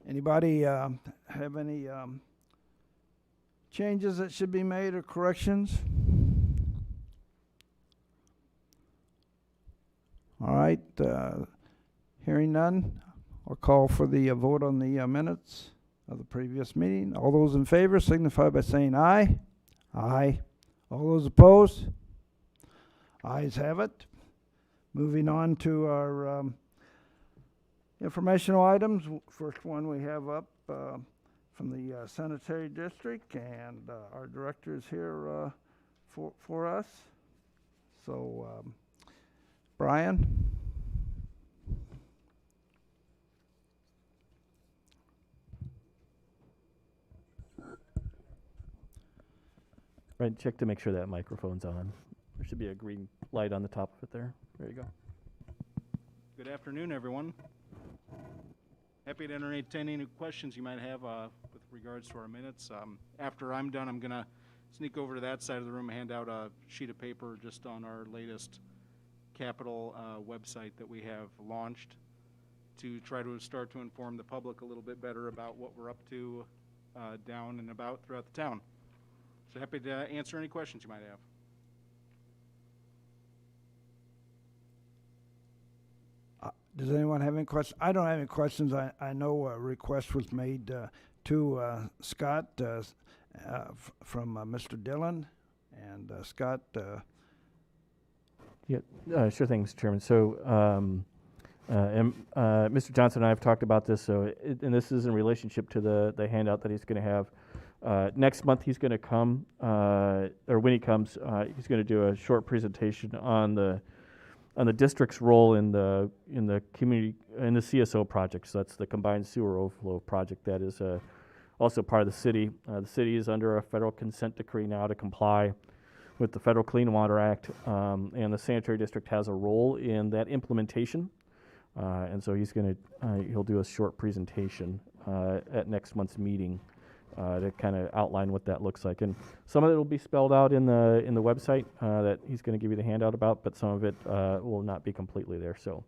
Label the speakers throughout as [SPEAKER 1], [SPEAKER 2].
[SPEAKER 1] Anybody have any changes that should be made or corrections? All right, hearing none, I'll call for the vote on the minutes of the previous meeting. All those in favor signify by saying aye. Aye. All those opposed? Ayes have it. Moving on to our informational items. First one we have up from the sanitary district, and our director is here for us. So, Brian.
[SPEAKER 2] Right, check to make sure that microphone's on. There should be a green light on the top of it there. There you go.
[SPEAKER 3] Good afternoon, everyone. Happy to entertain any questions you might have with regards to our minutes. After I'm done, I'm going to sneak over to that side of the room and hand out a sheet of paper just on our latest capital website that we have launched to try to start to inform the public a little bit better about what we're up to down and about throughout the town. So happy to answer any questions you might have.
[SPEAKER 1] Does anyone have any questions? I don't have any questions. I know a request was made to Scott from Mr. Dillon. And Scott.
[SPEAKER 2] Yeah, sure thing, Mr. Chairman. So, Mr. Johnson and I have talked about this. So, and this is in relationship to the handout that he's going to have. Next month, he's going to come, or when he comes, he's going to do a short presentation on the district's role in the community in the CSO project. So that's the combined sewer overflow project that is also part of the city. The city is under a federal consent decree now to comply with the Federal Clean Water Act, and the sanitary district has a role in that implementation. And so he'll do a short presentation at next month's meeting to kind of outline what that looks like. And some of it will be spelled out in the website that he's going to give you the handout about, but some of it will not be completely there. So,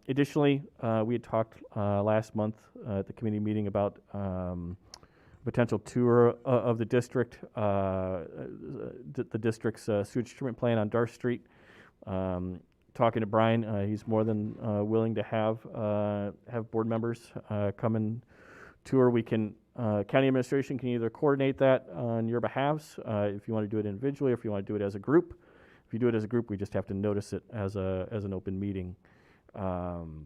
[SPEAKER 2] additionally, we had talked last month at the committee meeting about potential tour of the district, the district's sewage treatment plant on Darth Street. Talking to Brian, he's more than willing to have board members come and tour. We can county administration can either coordinate that on your behalves if you want to do it individually, or if you want to do it as a group. If you do it as a group, we just have to notice it as an open meeting. And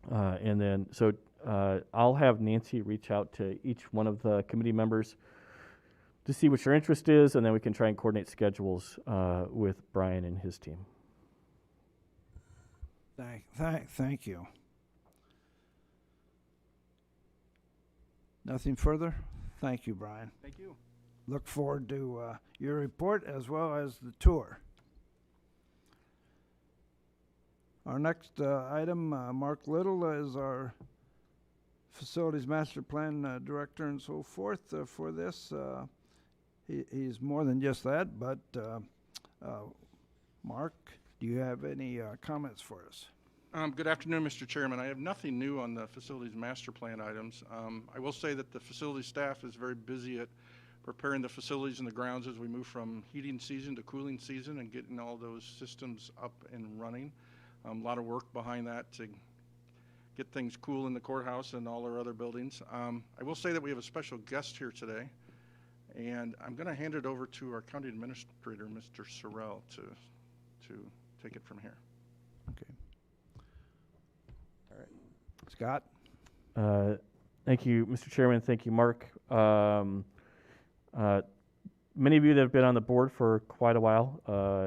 [SPEAKER 2] then so I'll have Nancy reach out to each one of the committee members to see what your interest is, and then we can try and coordinate schedules with Brian and his team.
[SPEAKER 1] Thank you. Nothing further? Thank you, Brian.
[SPEAKER 3] Thank you.
[SPEAKER 1] Look forward to your report as well as the tour. Our next item, Mark Little is our facilities master plan director and so forth for this. He's more than just that, but Mark, do you have any comments for us?
[SPEAKER 4] Good afternoon, Mr. Chairman. I have nothing new on the facilities master plan items. I will say that the facility staff is very busy at preparing the facilities and the grounds as we move from heating season to cooling season and getting all those systems up and running. A lot of work behind that to get things cool in the courthouse and all our other buildings. I will say that we have a special guest here today, and I'm going to hand it over to our county administrator, Mr. Sorrell, to take it from here.
[SPEAKER 1] Okay. All right. Scott?
[SPEAKER 2] Thank you, Mr. Chairman. Thank you, Mark. Many of you that have been on the board for quite a while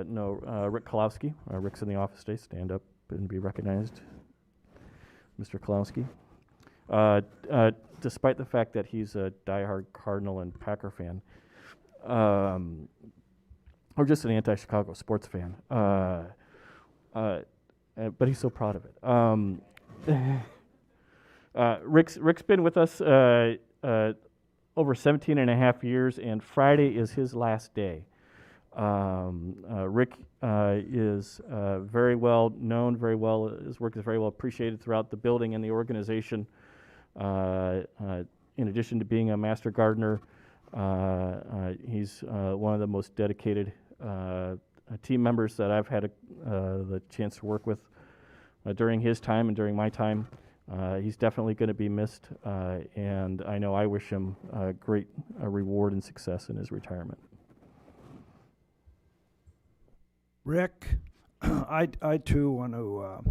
[SPEAKER 2] know Rick Kalowski. Rick's in the office today. Stand up and be recognized, Mr. Kalowski. Despite the fact that he's a diehard Cardinal and Packer fan, or just an anti-Chicago sports fan, but he's so proud of it. Rick's been with us over 17 and a half years, and Friday is his last day. Rick is very well known, his work is very well appreciated throughout the building and the organization. In addition to being a master gardener, he's one of the most dedicated team members that I've had the chance to work with during his time and during my time. He's definitely going to be missed, and I know I wish him great reward and success in his retirement.
[SPEAKER 1] Rick, I too want to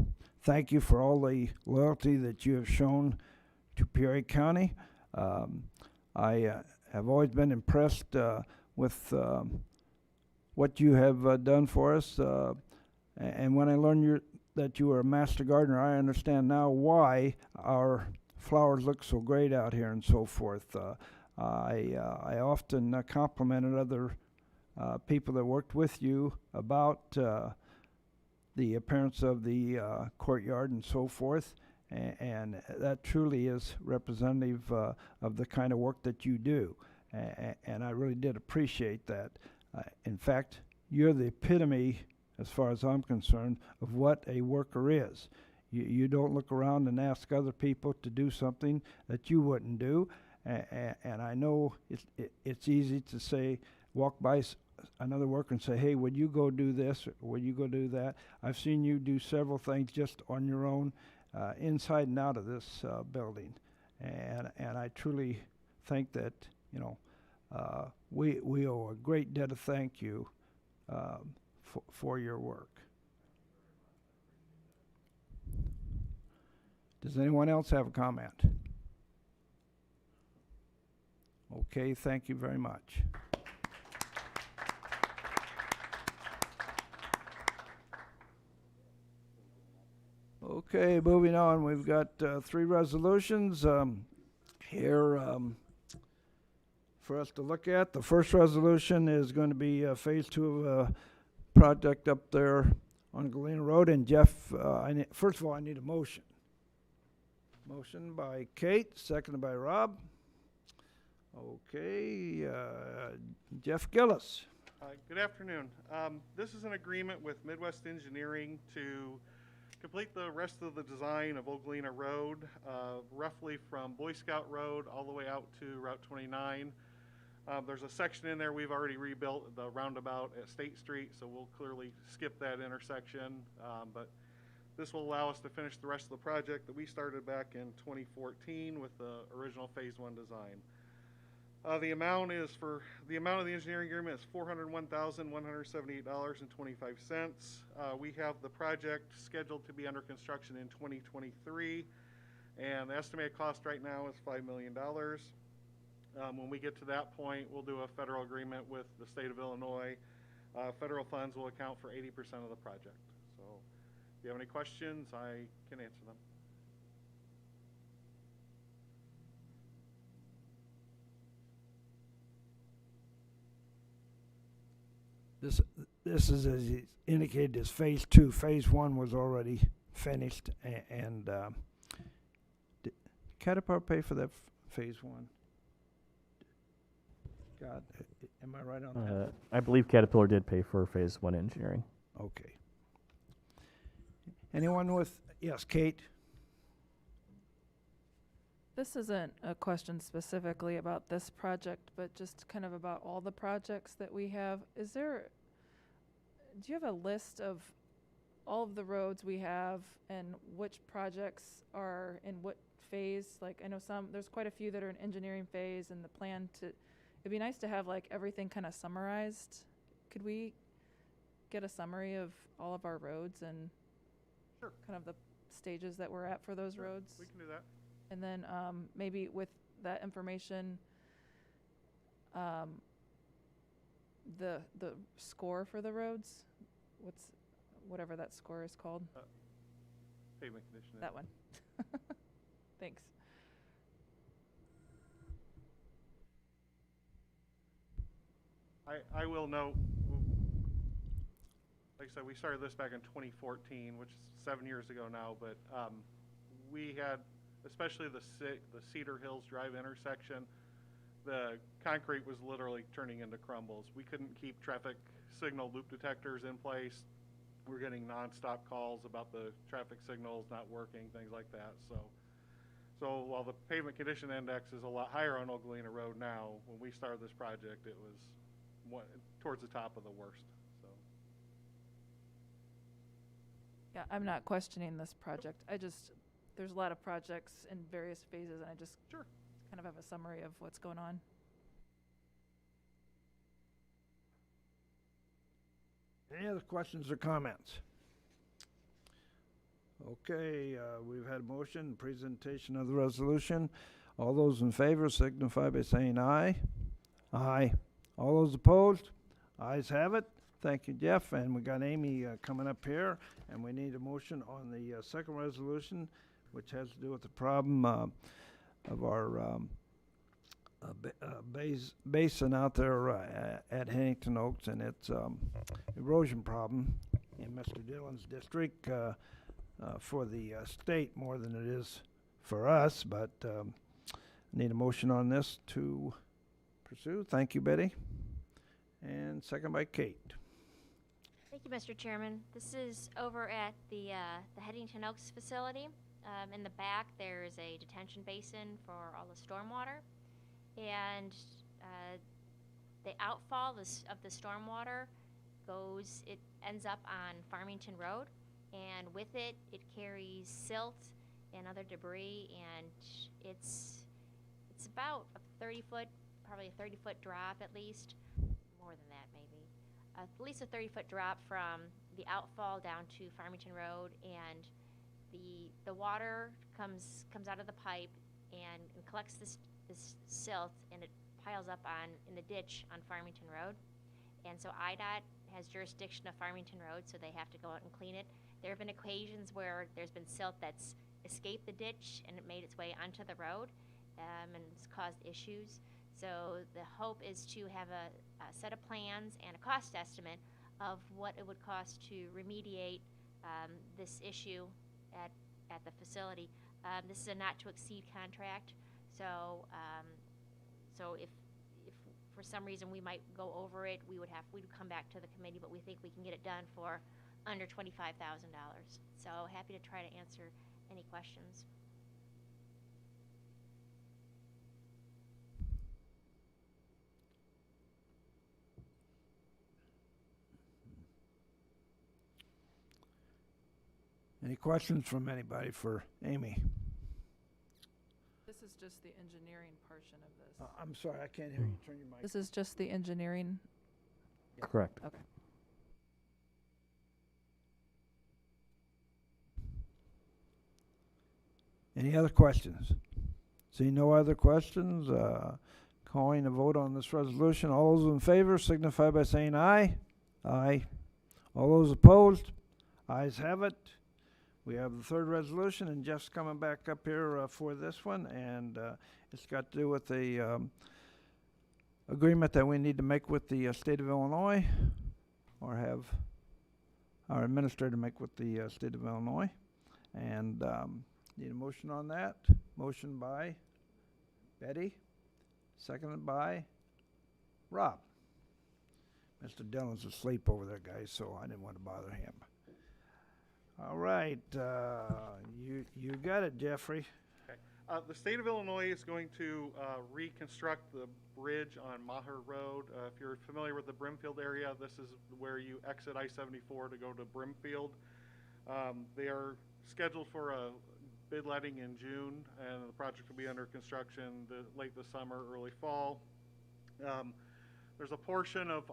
[SPEAKER 1] thank you for all the loyalty that you have shown to Peoria County. I have always been impressed with what you have done for us, and when I learned that you are a master gardener, I understand now why our flowers look so great out here and so forth. I often complimented other people that worked with you about the appearance of the courtyard and so forth, and that truly is representative of the kind of work that you do, and I really did appreciate that. In fact, you're the epitome, as far as I'm concerned, of what a worker is. You don't look around and ask other people to do something that you wouldn't do, and I know it's easy to say, walk by another worker and say, hey, would you go do this, or would you go do that? I've seen you do several things just on your own, inside and out of this building, and I truly think that, you know, we owe a great debt of thank you for your work. Does anyone else have a comment? Okay, thank you very much. Okay, moving on, we've got 3 resolutions here for us to look at. The first resolution is going to be phase 2 of a project up there on Galena Road. And Jeff, first of all, I need a motion. Motion by Kate, seconded by Rob. Okay, Jeff Gillis.
[SPEAKER 5] Good afternoon. This is an agreement with Midwest Engineering to complete the rest of the design of Old Galena Road, roughly from Boy Scout Road all the way out to Route 29. There's a section in there we've already rebuilt, the roundabout at State Street, so we'll clearly skip that intersection. But this will allow us to finish the rest of the project that we started back in 2014 with the original Phase 1 design. The amount of the engineering agreement is $401,178.25. We have the project scheduled to be under construction in 2023, and the estimated cost right now is $5 million. When we get to that point, we'll do a federal agreement with the state of Illinois. Federal funds will account for 80% of the project. So if you have any questions, I can answer them.
[SPEAKER 1] This is, as he indicated, is phase 2. Phase 1 was already finished, and did Caterpillar pay for that phase 1? God, am I right on that?
[SPEAKER 2] I believe Caterpillar did pay for Phase 1 engineering.
[SPEAKER 1] Okay. Anyone with, yes, Kate?
[SPEAKER 6] This isn't a question specifically about this project, but just kind of about all the projects that we have. Do you have a list of all of the roads we have and which projects are in what phase? Like, I know there's quite a few that are in engineering phase, and the plan it'd be nice to have like everything kind of summarized. Could we get a summary of all of our roads and
[SPEAKER 5] Sure.
[SPEAKER 6] kind of the stages that we're at for those roads?
[SPEAKER 5] We can do that.
[SPEAKER 6] And then maybe with that information, the score for the roads, whatever that score is called,
[SPEAKER 5] Pavement condition.
[SPEAKER 6] that one. Thanks.
[SPEAKER 5] I will note, like I said, we started this back in 2014, which is 7 years ago now, but we had, especially the Cedar Hills Drive intersection, the concrete was literally turning into crumbles. We couldn't keep traffic signal loop detectors in place. We're getting nonstop calls about the traffic signals not working, things like that. So So while the pavement condition index is a lot higher on Old Galena Road now, when we started this project, it was towards the top of the worst, so.
[SPEAKER 6] Yeah, I'm not questioning this project. There's a lot of projects in various phases, and I just
[SPEAKER 5] Sure.
[SPEAKER 6] kind of have a summary of what's going on.
[SPEAKER 1] Any other questions or comments? Okay, we've had a motion, presentation of the resolution. All those in favor signify by saying aye. Aye. All those opposed? Ayes have it. Thank you, Jeff. And we got Amy coming up here, and we need a motion on the second resolution, which has to do with the problem of our basin out there at Hannington Oaks, and its erosion problem in Mr. Dillon's district for the state more than it is for us, but need a motion on this to pursue. Thank you, Betty. And second by Kate.
[SPEAKER 7] Thank you, Mr. Chairman. This is over at the Headington Oaks facility. In the back, there is a detention basin for all the stormwater. And the outfall of the stormwater it ends up on Farmington Road. And with it, it carries silt and other debris. And it's about a 30-foot, probably a 30-foot drop at least. More than that, maybe. At least a 30-foot drop from the outfall down to Farmington Road, and the water comes out of the pipe and collects this silt, and it piles up in the ditch on Farmington Road. And so IDOT has jurisdiction of Farmington Road, so they have to go out and clean it. There have been occasions where there's been silt that's escaped the ditch and it made its way onto the road, and it's caused issues. So the hope is to have a set of plans and a cost estimate of what it would cost to remediate this issue at the facility. This is a not-to-exceed contract, so if for some reason we might go over it, we'd come back to the committee, but we think we can get it done for under $25,000. So happy to try to answer any questions.
[SPEAKER 1] Any questions from anybody for Amy?
[SPEAKER 6] This is just the engineering portion of this.
[SPEAKER 1] I'm sorry, I can't hear you. Turn your mic.
[SPEAKER 6] This is just the engineering.
[SPEAKER 2] Correct.
[SPEAKER 6] Okay.
[SPEAKER 1] Any other questions? See no other questions? Calling a vote on this resolution. All those in favor signify by saying aye. Aye. All those opposed? Ayes have it. We have the third resolution, and Jeff's coming back up here for this one, and it's got to do with the agreement that we need to make with the state of Illinois, or have our administrator make with the state of Illinois. And need a motion on that. Motion by Betty, seconded by Rob. Mr. Dillon's asleep over there, guys, so I didn't want to bother him. All right, you got it, Jeffrey.
[SPEAKER 5] Okay. The state of Illinois is going to reconstruct the bridge on Maher Road. If you're familiar with the Brimfield area, this is where you exit I-74 to go to Brimfield. They are scheduled for a bid letting in June, and the project will be under construction late this summer, early fall. There's a portion of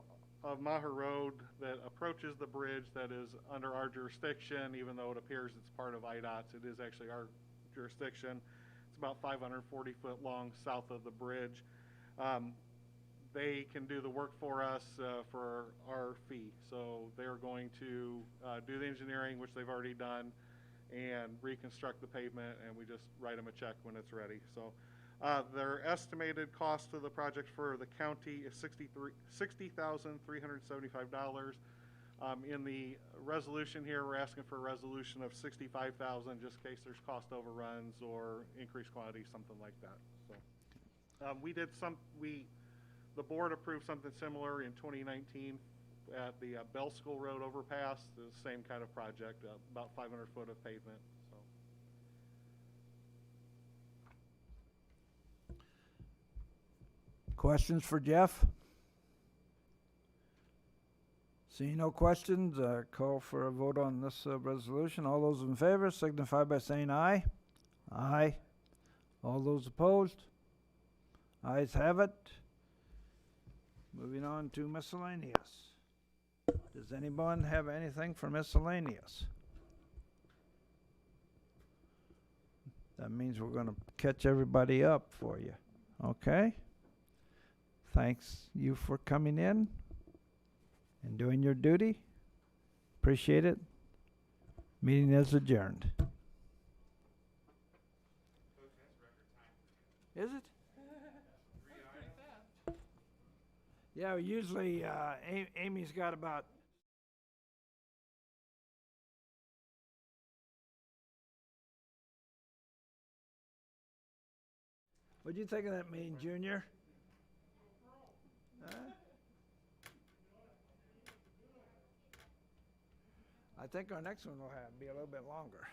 [SPEAKER 5] Maher Road that approaches the bridge that is under our jurisdiction, even though it appears it's part of IDOT's. It is actually our jurisdiction. It's about 540 foot long south of the bridge. They can do the work for us for our fee. So they're going to do the engineering, which they've already done, and reconstruct the pavement, and we just write them a check when it's ready. So their estimated cost of the project for the county is $60,375. In the resolution here, we're asking for a resolution of $65,000, just in case there's cost overruns or increased quantity, something like that. So the board approved something similar in 2019 at the Bell School Road overpass. The same kind of project, about 500 foot of pavement. So.
[SPEAKER 1] Questions for Jeff? Seeing no questions, call for a vote on this resolution. All those in favor signify by saying aye. Aye. All those opposed? Ayes have it. Moving on to miscellaneous. Does anyone have anything for miscellaneous? That means we're gonna catch everybody up for you, okay? Thanks you for coming in and doing your duty. Appreciate it. Meeting is adjourned. Is it? Yeah, usually Amy's got about What'd you think of that meeting, Junior? Huh? I think our next one will be a little bit longer.